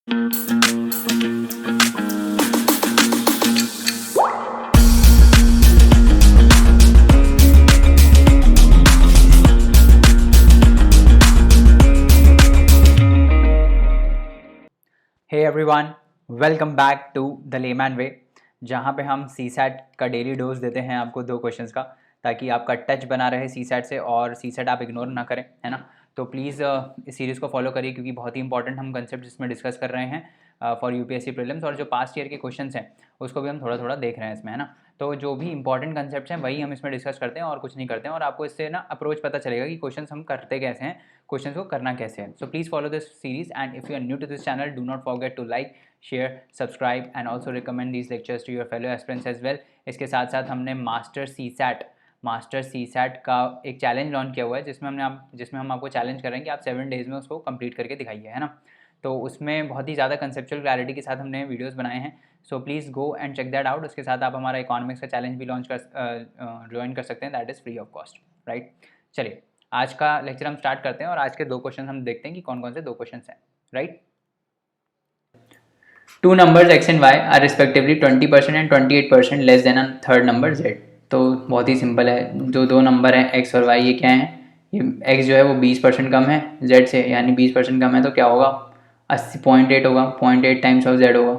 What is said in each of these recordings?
Hey everyone, welcome back to the layman way, जहाँ पे हम सीसैट का डेली डोज देते हैं आपको 2 क्वेश्चंस का, ताकि आपका टच बना रहे सीसैट से और सीसैट आप इग्नोर ना करें, है ना। तो प्लीज़ इस सीरीज़ को फॉलो करिए, क्योंकि बहुत ही इंपॉर्टेंट हम कंसेप्ट इसमें डिस्कस कर रहे हैं फॉर यूपीएससी प्रीलिम्स, और जो पास्ट ईयर के क्वेश्चंस हैं उसको भी हम थोड़ा थोड़ा देख रहे हैं इसमें, है ना। तो जो भी इंपॉर्टेंट कंसेप्ट हैं वही हम इसमें डिस्कस करते हैं और कुछ नहीं करते हैं, और आपको इससे ना अप्रोच पता चलेगा कि क्वेश्चंस हम करते कैसे हैं, क्वेश्चंस को करना कैसे है। So please follow this series, and if you are new to this channel, do not forget to like, share, subscribe and also recommend these lectures to your fellow aspirants as well. इसके साथ साथ हमने master CSAT का एक challenge launch किया हुआ है, जिसमें हम आपको चैलेंज करेंगे कि आप 7 डेज़ में उसको कंप्लीट करके दिखाइए, है ना। तो उसमें बहुत ही ज़्यादा कंसेप्चुअल क्लैरिटी के साथ हमने वीडियोस बनाए हैं, so please go and check that out. उसके साथ आप हमारा इकोनॉमिक्स का चैलेंज भी ज्वाइन कर सकते हैं, that is free of cost, right. चलिए, आज का लेक्चर हम स्टार्ट करते हैं और आज के 2 क्वेश्चन हम देखते हैं कि कौन कौन से 2 क्वेश्चन हैं, right. Two numbers x and y are respectively 20% and 28% less than a third number z। तो बहुत ही सिंपल है, जो 2 नंबर हैं x और y, ये क्या है, ये x जो है वो 20% कम है z से, यानी 20% कम है, तो क्या होगा, 80.8 होगा, 0.8 टाइम्स ऑफ z होगा।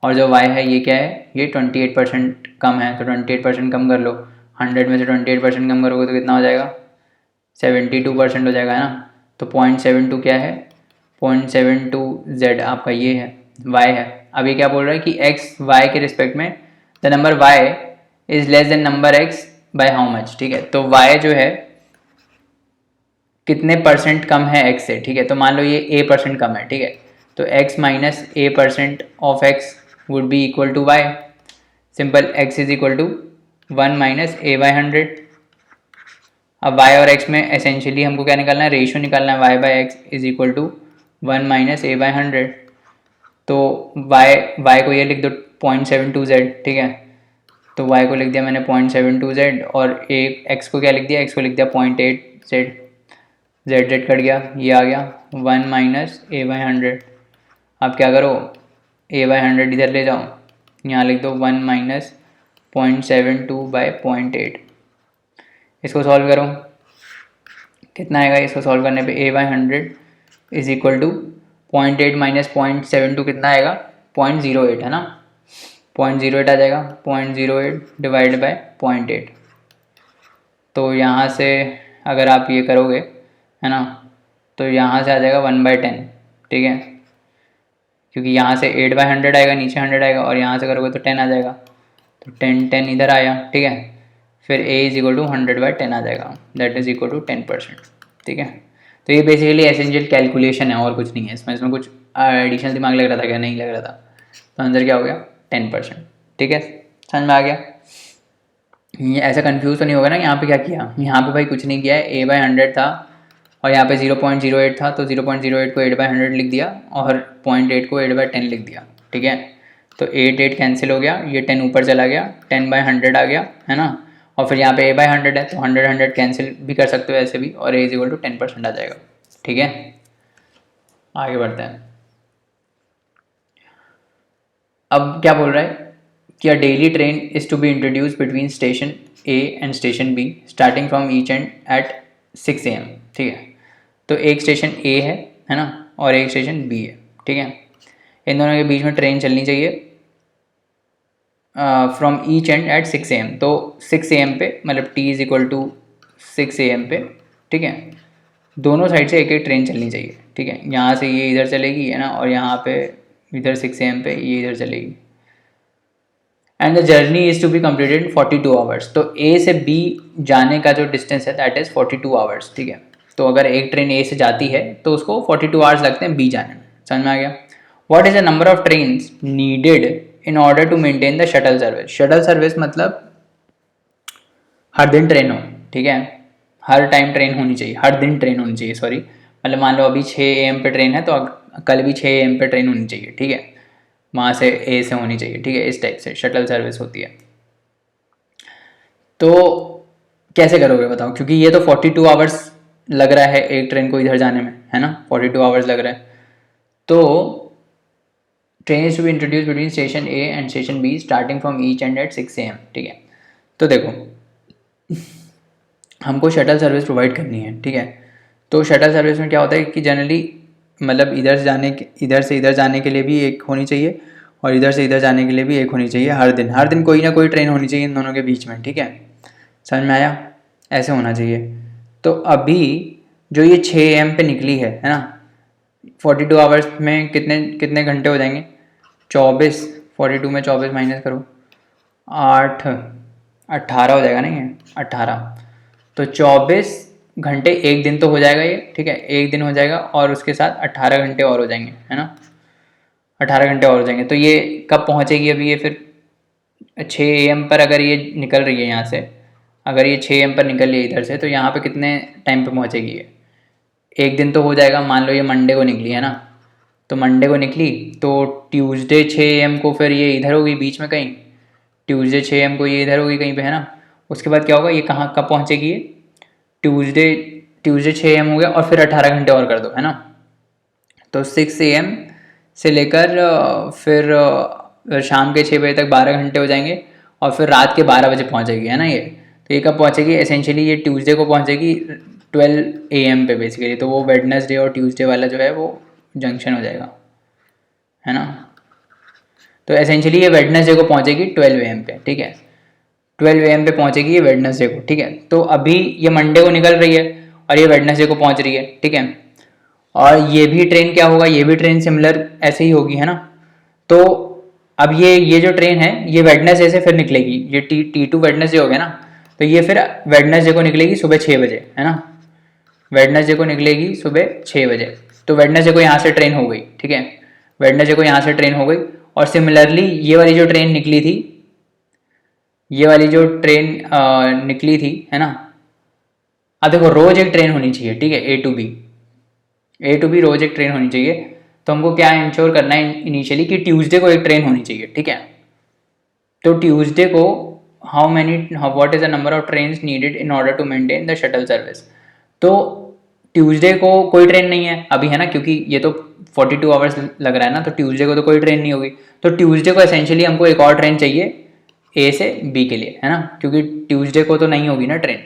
और जो y है ये क्या है, ये 28% कम है, तो 28% कम कर लो, 100 में से 28% कम करोगे तो कितना हो जाएगा, 72% हो जाएगा, है ना। तो 0.72 क्या है, 0.72 z आपका ये है, y है। अब ये क्या बोल रहा है कि x y के रिस्पेक्ट में the number y is less than number x by how much, ठीक है। तो y जो है कितने परसेंट कम है x से, ठीक है। तो मान लो ये a% कम है, ठीक है, तो x minus a% of x would be equal to y। Simple, x is equal to 1 minus a/100। अब y और x में एसेंशियली हमको क्या निकालना है, रेशियो निकालना है, y by x is equal to 1 minus a/100। तो y को ये लिख दो 0.72z, ठीक है। तो y को लिख दिया मैंने 0.72z, और x को क्या लिख दिया, x को लिख दिया 0.8z। z कट गया, ये आ गया 1 माइनस a/100। अब क्या करो, a/100 इधर ले जाओ, यहाँ लिख दो 1 माइनस 0.72 बाई 0.8। इसको सॉल्व करो, कितना आएगा, इसको सॉल्व करने पे a/100 is equal to 0.8 minus 0.72 कितना आएगा, 0.08, है ना। 0.08 आ जाएगा, 0.08 डिवाइड बाय 0.8। तो यहाँ से अगर आप ये करोगे, है ना, तो यहाँ से आ जाएगा 1/10, ठीक है, क्योंकि यहाँ से 8/100 आएगा, नीचे 100 आएगा, और यहाँ से करोगे तो 10 आ जाएगा, तो 10 इधर आया, ठीक है। फिर a इज इक्वल टू 100/10 आ जाएगा, दैट इज इक्वल टू 10%, ठीक है। तो ये बेसिकली एसेंशियल कैलकुलेशन है और कुछ नहीं है इसमें कुछ एडिशनल दिमाग लग रहा था क्या, नहीं लग रहा था। तो आंसर क्या हो गया, 10%, ठीक है। समझ में आ गया, ये ऐसा कंफ्यूज तो नहीं होगा ना। यहाँ पे क्या किया, यहाँ पे भाई कुछ नहीं किया है, a/100 था और यहाँ पे 0.08 था, तो 0.08 को 8/100 लिख दिया और 0.8 को 8/10 लिख दिया, ठीक है। तो 8 कैंसिल हो गया, ये 10 ऊपर चला गया, 10/100 आ गया, है ना। और फिर यहाँ पे a/100 है, तो 100 कैंसिल भी कर सकते हो ऐसे भी, और a इज इक्वल टू 10% आ जाएगा, ठीक है। आगे बढ़ते हैं। अब क्या बोल रहा है कि a daily train is to be introduce between station A and station B starting from each end at 6 AM, ठीक है। तो एक स्टेशन ए है ना, और एक स्टेशन बी है, ठीक है। इन दोनों के बीच में ट्रेन चलनी चाहिए from each end at 6 AM। तो 6 AM पे, मतलब t is equal to 6 AM पे, ठीक है, दोनों साइड से एक एक ट्रेन चलनी चाहिए, ठीक है। यहाँ से ये इधर चलेगी, है ना, और यहाँ पे इधर 6 AM पे ये इधर चलेगी। And the journey is to be completed in 42 hours. तो ए से बी जाने का जो डिस्टेंस है दैट इज 42 आवर्स, ठीक है। तो अगर एक ट्रेन ए से जाती है तो उसको 42 आवर्स लगते हैं बी जाने में। समझ में आ गया। What is the number of train needed in order to maintain the shuttle service. Shuttle service मतलब हर दिन ट्रेन हो, ठीक है, हर टाइम ट्रेन होनी चाहिए, हर दिन ट्रेन होनी चाहिए, सॉरी। मतलब मान लो अभी 6 AM पे ट्रेन है, तो कल भी 6 AM पे ट्रेन होनी चाहिए, ठीक है, वहाँ से ए से होनी चाहिए, ठीक है। इस टाइप से शटल सर्विस होती है। तो कैसे करोगे बताओ, क्योंकि ये तो 42 आवर्स लग रहा है एक ट्रेन को इधर जाने में, है ना, 42 आवर्स लग रहा है। तो train is to be introduce between station A and station B starting from each end at 6 AM, ठीक है। तो देखो हमको शटल सर्विस प्रोवाइड करनी है, ठीक है। तो शटल सर्विस में क्या होता है कि जनरली मतलब इधर से इधर जाने के लिए भी एक होनी चाहिए और इधर से इधर जाने के लिए भी एक होनी चाहिए। हर दिन कोई ना कोई ट्रेन होनी चाहिए इन दोनों के बीच में, ठीक है। समझ में आया? ऐसे होना चाहिए। तो अभी जो ये 6 AM पे निकली है ना, 42 आवर्स में कितने कितने घंटे हो जाएंगे? 24। 42 में 24 माइनस करो, 8 18 हो जाएगा ना ये 18। तो 24 घंटे एक दिन तो हो जाएगा ये, ठीक है, एक दिन हो जाएगा और उसके साथ 18 घंटे और हो जाएंगे, है ना। 18 घंटे और हो जाएंगे। तो ये कब पहुंचेगी अभी ये? फिर 6 AM पर अगर ये निकल रही है यहाँ से, अगर ये 6 AM पर निकल रही है इधर से, तो यहाँ पे कितने टाइम पे पहुंचेगी ये? एक दिन तो हो जाएगा। मान लो ये मंडे को निकली है ना, तो मंडे को निकली तो ट्यूसडे 6 AM को फिर ये इधर होगी बीच में कहीं, ट्यूसडे 6 AM को ये इधर होगी कहीं पे, है ना। उसके बाद क्या होगा, ये कहाँ कब पहुँचेगी ये? ट्यूसडे ट्यूसडे 6 AM हो गया और फिर 18 घंटे और कर दो, है ना। तो 6 AM से लेकर फिर शाम के 6 बजे तक 12 घंटे हो जाएंगे और फिर रात के 12 बजे पहुँचेगी, है ना ये। तो ये कब पहुँचेगी? एसेंशियली ये ट्यूसडे को पहुँचेगी 12 AM पे बेसिकली। तो वो वेडनेसडे और ट्यूसडे वाला जो है वो जंक्शन हो जाएगा, है ना। तो एसेंशियली ये वेडनेसडे को पहुँचेगी 12 AM पे, ठीक है। 12 AM पे पहुँचेगी ये वेडनेसडे को, ठीक है। तो अभी ये मंडे को निकल रही है और ये वेडनेसडे को पहुँच रही है, ठीक है। और ये भी ट्रेन क्या होगा, ये भी ट्रेन सिमिलर ऐसे ही होगी, है ना। तो अब ये जो ट्रेन है ये वेडनेसडे से फिर निकलेगी, ये T2 वेडनेसडे हो गया ना, तो ये फिर वेडनेसडे को निकलेगी सुबह 6 बजे, है ना। वेडनेसडे को निकलेगी सुबह 6 बजे। तो वेडनेसडे को यहाँ से ट्रेन हो गई, ठीक है। वेडनेसडे को यहाँ से ट्रेन हो गई और सिमिलरली ये वाली जो ट्रेन निकली थी, ये वाली जो ट्रेन निकली थी, है ना। अब देखो रोज एक ट्रेन होनी चाहिए, ठीक है, ए टू बी रोज एक ट्रेन होनी चाहिए। तो हमको क्या इंश्योर करना है इनिशियली कि ट्यूसडे को एक ट्रेन होनी चाहिए, ठीक है। तो ट्यूसडे को what is the number of train needed in order to maintain the shuttle service. तो ट्यूसडे को कोई ट्रेन नहीं है अभी, है ना, क्योंकि ये तो 42 आवर्स लग रहा है ना, तो ट्यूसडे को तो कोई ट्रेन नहीं होगी। तो ट्यूसडे को एसेंशियली हमको एक और ट्रेन चाहिए ए से बी के लिए, है ना, क्योंकि ट्यूसडे को तो नहीं होगी ना ट्रेन,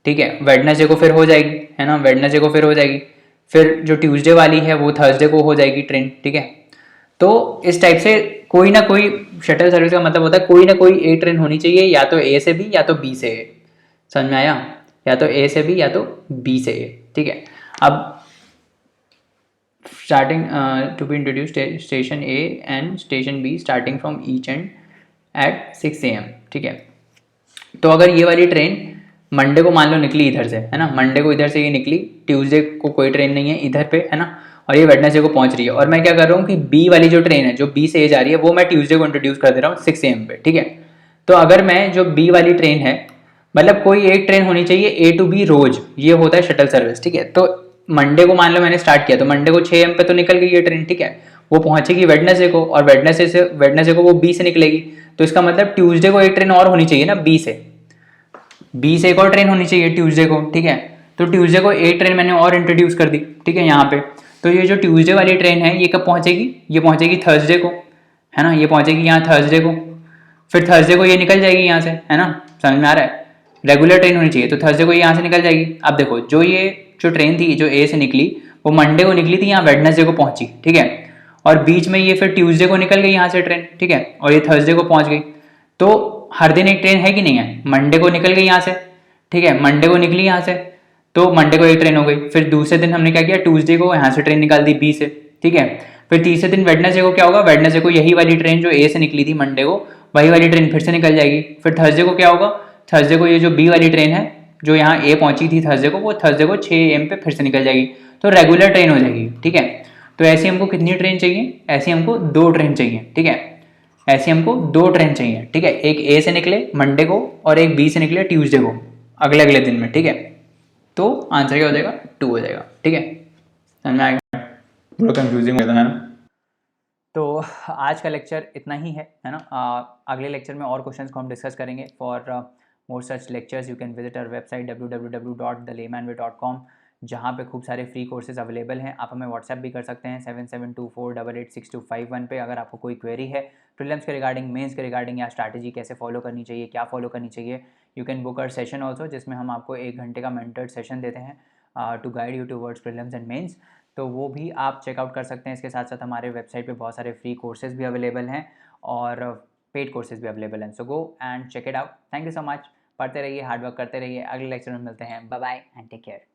ठीक है। वेडनेसडे को फिर हो जाएगी, है ना, वेडनेसडे को फिर हो जाएगी। फिर जो ट्यूसडे वाली है वो थर्सडे को हो जाएगी ट्रेन, ठीक है। तो इस टाइप से कोई ना कोई शटल सर्विस का मतलब होता है कोई ना कोई एक ट्रेन होनी चाहिए, या तो ए से बी या तो बी से ए। समझ में आया? या तो ए से बी या तो बी से ए, ठीक है। अब starting to be introduce station A and station B starting from each end at 6 AM, ठीक है। तो अगर ये वाली ट्रेन मंडे को मान लो निकली इधर से, है ना, मंडे को इधर से ये निकली, ट्यूसडे को कोई ट्रेन नहीं है इधर पे, है ना, और ये वेडनेसडे को पहुंच रही है। और मैं क्या कर रहा हूँ कि बी वाली जो ट्रेन है जो बी से ए जा रही है वो मैं ट्यूसडे को इंट्रोड्यूस कर दे रहा हूँ 6 AM पे, ठीक है। तो अगर मैं जो बी वाली ट्रेन है, मतलब कोई एक ट्रेन होनी चाहिए ए टू बी रोज, ये होता है शटल सर्विस, ठीक है। तो मंडे को मान लो मैंने स्टार्ट किया, तो मंडे को 6 AM पे तो निकल गई ये ट्रेन, ठीक है। वो पहुंचेगी वेडनेसडे को और वेडनेसडे को वो बी से निकलेगी। तो इसका मतलब ट्यूसडे को एक ट्रेन और होनी चाहिए ना बी से एक और ट्रेन होनी चाहिए ट्यूसडे को, ठीक है। तो ट्यूसडे को एक ट्रेन मैंने और इंट्रोड्यूस कर दी, ठीक है, यहाँ पे। तो ये जो ट्यूसडे वाली ट्रेन है ये कब पहुंचेगी? ये पहुंचेगी थर्सडे को, है ना, ये पहुंचेगी यहाँ थर्सडे को। फिर थर्सडे को ये निकल जाएगी यहाँ से, है ना, समझ में आ रहा है? रेगुलर ट्रेन होनी चाहिए, तो थर्सडे को ये यहाँ से निकल जाएगी। अब देखो जो ट्रेन थी जो ए से निकली वो मंडे को निकली थी, यहाँ वेडनेसडे को पहुंची, ठीक है। और बीच में ये फिर ट्यूसडे को निकल गई यहाँ से ट्रेन, ठीक है, और ये थर्सडे को पहुंच गई। तो हर दिन एक ट्रेन है कि नहीं है? मंडे को निकल गई यहाँ से, ठीक है, मंडे को निकली यहाँ से, तो मंडे को एक ट्रेन हो गई। फिर दूसरे दिन हमने क्या किया, ट्यूसडे को यहाँ से ट्रेन निकाल दी बी से, ठीक है। फिर तीसरे दिन वेडनेसडे को क्या होगा, वेडनेसडे को यही वाली ट्रेन जो ए से निकली थी मंडे को, वही वाली ट्रेन फिर से निकल जाएगी। फिर थर्सडे को क्या होगा, थर्सडे को ये जो बी वाली ट्रेन है जो यहाँ ए पहुंची थी थर्सडे को, वो थर्सडे को 6 AM पे फिर से निकल जाएगी। तो रेगुलर ट्रेन हो जाएगी, ठीक है। तो ऐसी हमको कितनी ट्रेन चाहिए? ऐसी हमको 2 ट्रेन चाहिए, ठीक है। ऐसी हमको 2 ट्रेन चाहिए, ठीक है। एक ए से निकले मंडे को और एक बी से निकले ट्यूसडे को, अगले अगले दिन में, ठीक है। तो आंसर क्या हो जाएगा? 2 हो जाएगा, ठीक है। समझ में आएगा? थोड़ा कंफ्यूजिंग होता है ना। तो आज का लेक्चर इतना ही है ना। अगले लेक्चर में और क्वेश्चंस को हम डिस्कस करेंगे। For more such lectures you can visit our website www.thelaymanway.com, जहाँ पे खूब सारे फ्री कोर्सेज अवेलेबल हैं। आप हमें व्हाट्सएप भी कर सकते हैं 7724886251 पे। अगर आपको कोई क्वेरी है प्रीलिम्स के रिगार्डिंग, मेंस के रिगार्डिंग, या स्ट्रैटेजी कैसे फॉलो करनी चाहिए, क्या फॉलो करनी चाहिए, you can book our session also, जिसमें हम आपको 1 घंटे का मेंटर्ड सेशन देते हैं to guide you towards prelims and mains. तो वो भी आप चेकआउट कर सकते हैं। इसके साथ साथ हमारे वेबसाइट पे बहुत सारे फ्री कोर्सेज भी अवेलेबल हैं और पेड कोर्सेज भी अवेलेबल हैं। So go and check it out. Thank you so much. पढ़ते रहिए, हार्ड वर्क करते रहिए। अगले लेक्चर में मिलते हैं। Bye bye and take care.